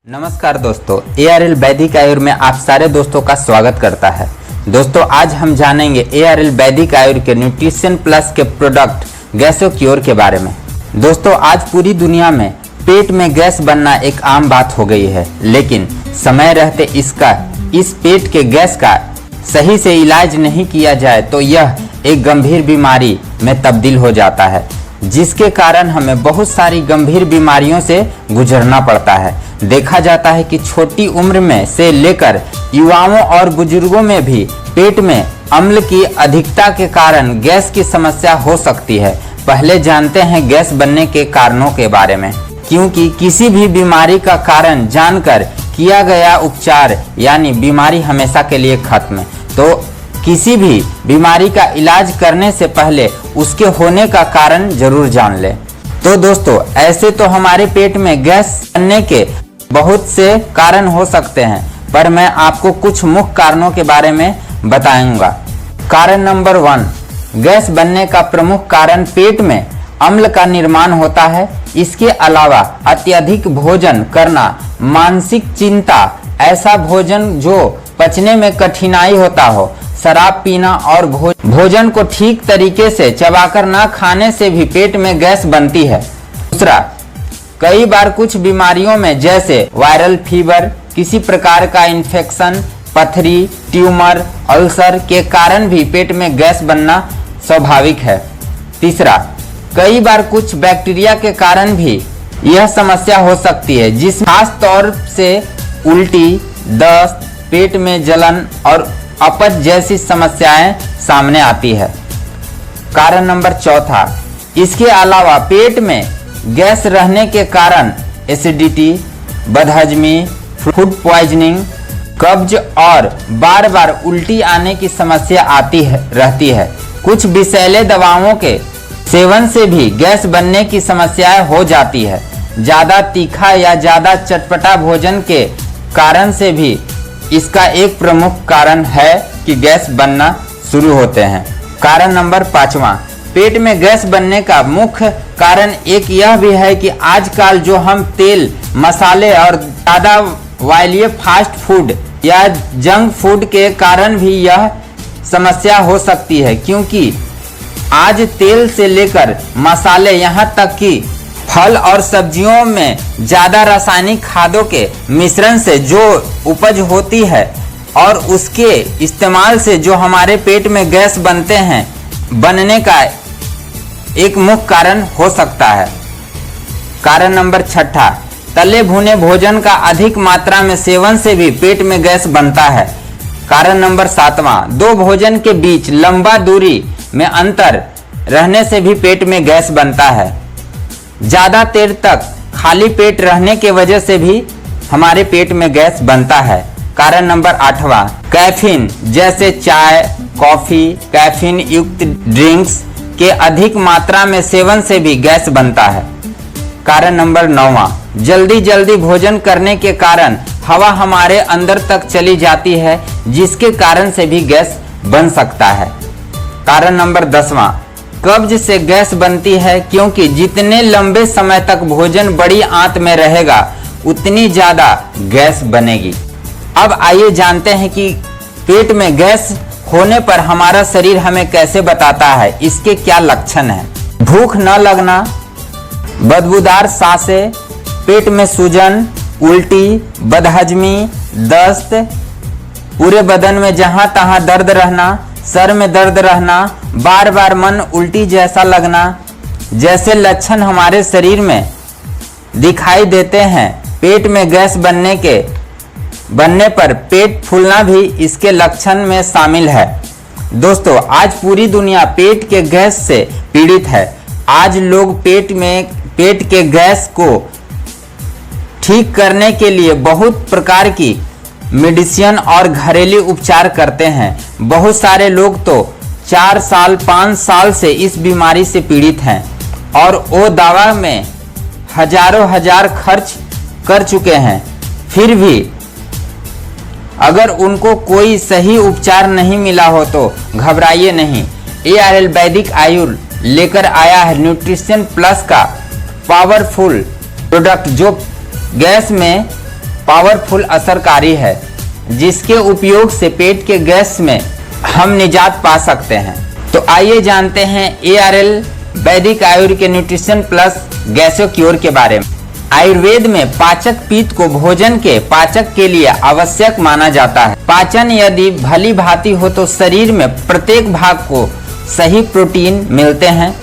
नमस्कार दोस्तों, ARL वैदिक आयुर्वेद में आप सारे दोस्तों का स्वागत करता है। दोस्तों आज हम जानेंगे ARL वैदिक आयुर्वेद के न्यूट्रिशन प्लस के प्रोडक्ट गैसोक्योर के बारे में। दोस्तों आज पूरी दुनिया में पेट में गैस बनना एक आम बात हो गई है, लेकिन समय रहते इस पेट के गैस का सही से इलाज नहीं किया जाए तो यह एक गंभीर बीमारी में तब्दील हो जाता है, जिसके कारण हमें बहुत सारी गंभीर बीमारियों से गुजरना पड़ता है। देखा जाता है कि छोटी उम्र में से लेकर युवाओं और बुजुर्गों में भी पेट में अम्ल की अधिकता के कारण गैस की समस्या हो सकती है। पहले जानते हैं गैस बनने के कारणों के बारे में, क्योंकि किसी भी बीमारी का कारण जानकर किया गया उपचार यानी बीमारी हमेशा के लिए खत्म। तो किसी भी बीमारी का इलाज करने से पहले उसके होने का कारण जरूर जान ले। तो दोस्तों ऐसे तो हमारे पेट में गैस बनने के बहुत से कारण हो सकते हैं, पर मैं आपको कुछ मुख्य कारणों के बारे में बताऊंगा। कारण नंबर 1, गैस बनने का प्रमुख कारण पेट में अम्ल का निर्माण होता है। इसके अलावा अत्यधिक भोजन करना, मानसिक चिंता, ऐसा भोजन जो पचने में कठिनाई होता हो, शराब पीना और भोजन को ठीक तरीके से चबाकर ना खाने से भी पेट में गैस बनती है। दूसरा, कई बार कुछ बीमारियों में जैसे वायरल फीवर, किसी प्रकार का इन्फेक्शन, पथरी, ट्यूमर, अल्सर के कारण भी पेट में गैस बनना स्वाभाविक है। तीसरा, कई बार कुछ बैक्टीरिया के कारण भी यह समस्या हो सकती है, जिस खास तौर से उल्टी, दस्त, पेट में जलन और अपच जैसी समस्याएं सामने आती है। कारण नंबर 4, इसके अलावा पेट में गैस रहने के कारण एसिडिटी, बदहजमी, फूड पॉइजनिंग, कब्ज और बार बार उल्टी आने की समस्या रहती है। कुछ विषैले दवाओं के सेवन से भी गैस बनने की समस्याएं हो जाती है। ज्यादा तीखा या ज्यादा चटपटा भोजन के कारण से भी इसका एक प्रमुख कारण है कि गैस बनना शुरू होते हैं। कारण नंबर 5, पेट में गैस बनने का मुख्य कारण एक यह भी है कि आजकल जो हम तेल, मसाले और ज्यादा वायलीय फास्ट फूड या जंक फूड के कारण भी यह समस्या हो सकती है, क्योंकि आज तेल से लेकर मसाले यहाँ तक कि फल और सब्जियों में ज्यादा रासायनिक खादों के मिश्रण से जो उपज होती है और उसके इस्तेमाल से जो हमारे पेट में गैस बनने का एक मुख्य कारण हो सकता है। कारण नंबर 6, तले भुने भोजन का अधिक मात्रा में सेवन से भी पेट में गैस बनता है। कारण नंबर 7, 2 भोजन के बीच लंबा दूरी में अंतर रहने से भी पेट में गैस बनता है। ज्यादा देर तक खाली पेट रहने के वजह से भी हमारे पेट में गैस बनता है। कारण नंबर 8, कैफीन जैसे चाय, कॉफी, कैफीन युक्त ड्रिंक्स के अधिक मात्रा में सेवन से भी गैस बनता है। कारण नंबर 9, जल्दी भोजन करने के कारण हवा हमारे अंदर तक चली जाती है, जिसके कारण से भी गैस बन सकता है। कारण नंबर 10, कब्ज से गैस बनती है, क्योंकि जितने लंबे समय तक भोजन बड़ी आंत में रहेगा उतनी ज्यादा गैस बनेगी। अब आइए जानते हैं कि पेट में गैस होने पर हमारा शरीर हमें कैसे बताता है, इसके क्या लक्षण हैं। भूख न लगना, बदबूदार सांसें, पेट में सूजन, उल्टी, बदहजमी, दस्त, पूरे बदन में जहां तहां दर्द रहना, सर में दर्द रहना, बार बार मन उल्टी जैसा लगना जैसे लक्षण हमारे शरीर में दिखाई देते हैं। पेट में गैस बनने पर पेट फूलना भी इसके लक्षण में शामिल है। दोस्तों आज पूरी दुनिया पेट के गैस से पीड़ित है। आज लोग पेट के गैस को ठीक करने के लिए बहुत प्रकार की मेडिसिन और घरेलू उपचार करते हैं। बहुत सारे लोग तो 4 साल 5 साल से इस बीमारी से पीड़ित हैं और वो दवा में हजारों हजार खर्च कर चुके हैं। फिर भी अगर उनको कोई सही उपचार नहीं मिला हो तो घबराइए नहीं। ARL वैदिक आयुर्वेद लेकर आया है न्यूट्रिशन प्लस का पावरफुल प्रोडक्ट, जो गैस में पावरफुल असरकारी है, जिसके उपयोग से पेट के गैस में हम निजात पा सकते हैं। तो आइए जानते हैं ARL वैदिक आयुर्वेद के न्यूट्रिशन प्लस गैसो क्योर के बारे में। आयुर्वेद में पाचक पित्त को भोजन के पाचक के लिए आवश्यक माना जाता है। पाचन यदि भली भांति हो तो शरीर में प्रत्येक भाग को सही प्रोटीन मिलते हैं।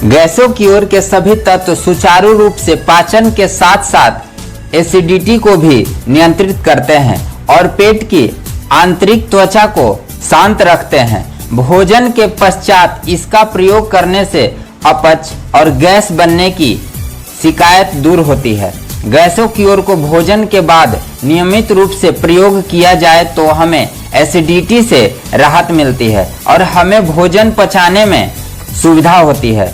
गैसो क्योर के सभी तत्व सुचारू रूप से पाचन के साथ साथ एसिडिटी को भी नियंत्रित करते हैं और पेट की आंतरिक त्वचा को शांत रखते हैं। भोजन के पश्चात इसका प्रयोग करने से अपच और गैस बनने की शिकायत दूर होती है। गैसो क्योर को भोजन के बाद नियमित रूप से प्रयोग किया जाए तो हमें एसिडिटी से राहत मिलती है और हमें भोजन पचाने में सुविधा होती है।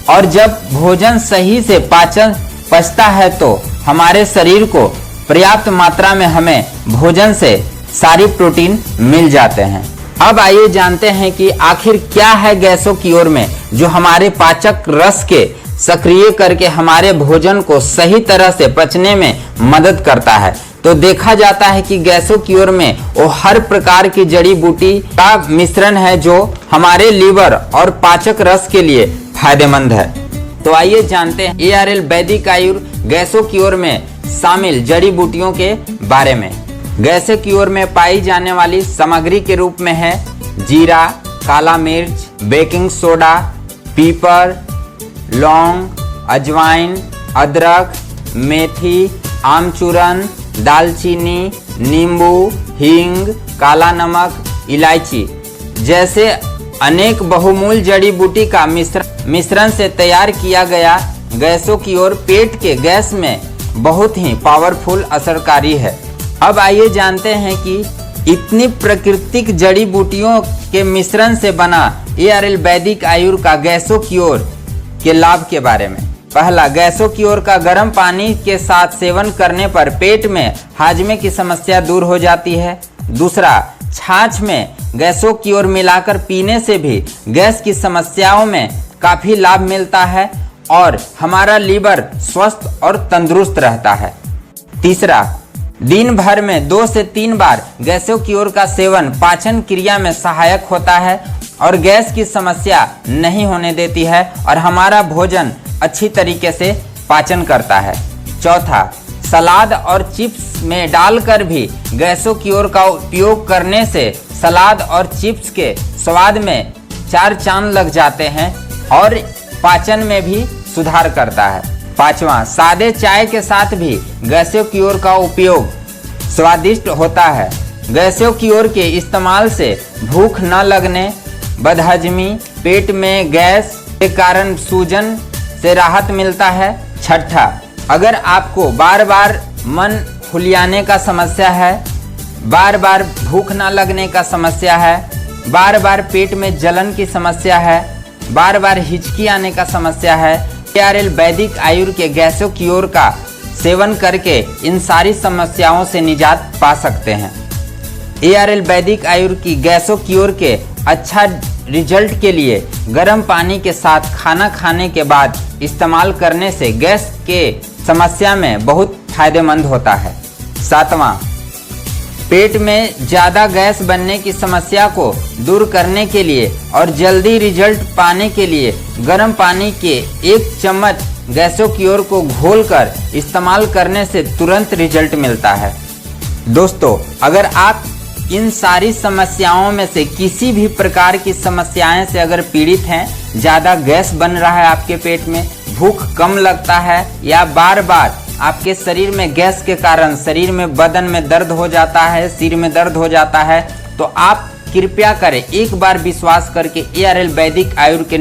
और जब भोजन सही से पचता है तो हमारे शरीर को पर्याप्त मात्रा में हमें भोजन से सारी प्रोटीन मिल जाते हैं। अब आइए जानते हैं कि आखिर क्या है गैसो क्योर में जो हमारे पाचक रस के सक्रिय करके हमारे भोजन को सही तरह से पचने में मदद करता है। तो देखा जाता है कि गैसो क्योर में वो हर प्रकार की जड़ी बूटी का मिश्रण है जो हमारे लीवर और पाचक रस के लिए फायदेमंद है। तो आइए जानते हैं ARL वैदिक आयुर्वेद गैसो क्योर में शामिल जड़ी बूटियों के बारे में। गैसो क्योर में पाई जाने वाली सामग्री के रूप में है जीरा, काला मिर्च, बेकिंग सोडा, पीपर, लौंग, अजवाइन, अदरक, मेथी, आमचूरन, दालचीनी, नींबू, हींग, काला नमक, इलायची जैसे अनेक बहुमूल्य जड़ी बूटी का मिश्रण से तैयार किया गया गैसो क्योर पेट के गैस में बहुत ही पावरफुल असरकारी है। अब आइए जानते हैं कि इतनी प्राकृतिक जड़ी बूटियों के मिश्रण से बना ARL वैदिक आयुर्वेद का गैसो क्योर के लाभ के बारे में। पहला, गैसो क्योर का गर्म पानी के साथ सेवन करने पर पेट में हाजमे की समस्या दूर हो जाती है। दूसरा, छाछ में गैसो क्योर मिलाकर पीने से भी गैस की समस्याओं में काफी लाभ मिलता है और हमारा लीवर स्वस्थ और तंदुरुस्त रहता है। तीसरा, दिन भर में 2 से 3 बार गैसो क्योर का सेवन पाचन क्रिया में सहायक होता है और गैस की समस्या नहीं होने देती है और हमारा भोजन अच्छी तरीके से पाचन करता है। चौथा, सलाद और चिप्स में डालकर भी गैसो क्योर का उपयोग करने से सलाद और चिप्स के स्वाद में 4 चांद लग जाते हैं और पाचन में भी सुधार करता है। पांचवा, सादे चाय के साथ भी गैसो क्योर का उपयोग स्वादिष्ट होता है। गैसो क्योर के इस्तेमाल से भूख न लगने, बदहजमी, पेट में गैस के कारण सूजन से राहत मिलता है। छठा, अगर आपको बार बार मन फुलियाने का समस्या है, बार बार भूख न लगने का समस्या है, बार बार पेट में जलन की समस्या है, बार बार हिचकी आने का समस्या है, ARL वैदिक आयुर्वेद के गैसो क्योर का सेवन करके इन सारी समस्याओं से निजात पा सकते हैं। ARL वैदिक आयुर्वेद की गैसो क्योर के अच्छा रिजल्ट के लिए गर्म पानी के साथ खाना खाने के बाद इस्तेमाल करने से गैस के समस्या में बहुत फायदेमंद होता है। सातवां, पेट में ज़्यादा गैस बनने की समस्या को दूर करने के लिए और जल्दी रिजल्ट पाने के लिए गर्म पानी के 1 चम्मच गैसो क्योर को घोलकर इस्तेमाल करने से तुरंत रिजल्ट मिलता है। दोस्तों, अगर आप इन सारी समस्याओं में से किसी भी प्रकार की समस्याएं से अगर पीड़ित हैं, ज़्यादा गैस बन रहा है आपके पेट में, भूख कम लगता है या बार बार आपके शरीर में गैस के कारण शरीर में बदन में दर्द हो जाता है, सिर में दर्द हो जाता है, तो आप कृपया करें एक बार विश्वास करके ARL वैदिक आयुर्वेद के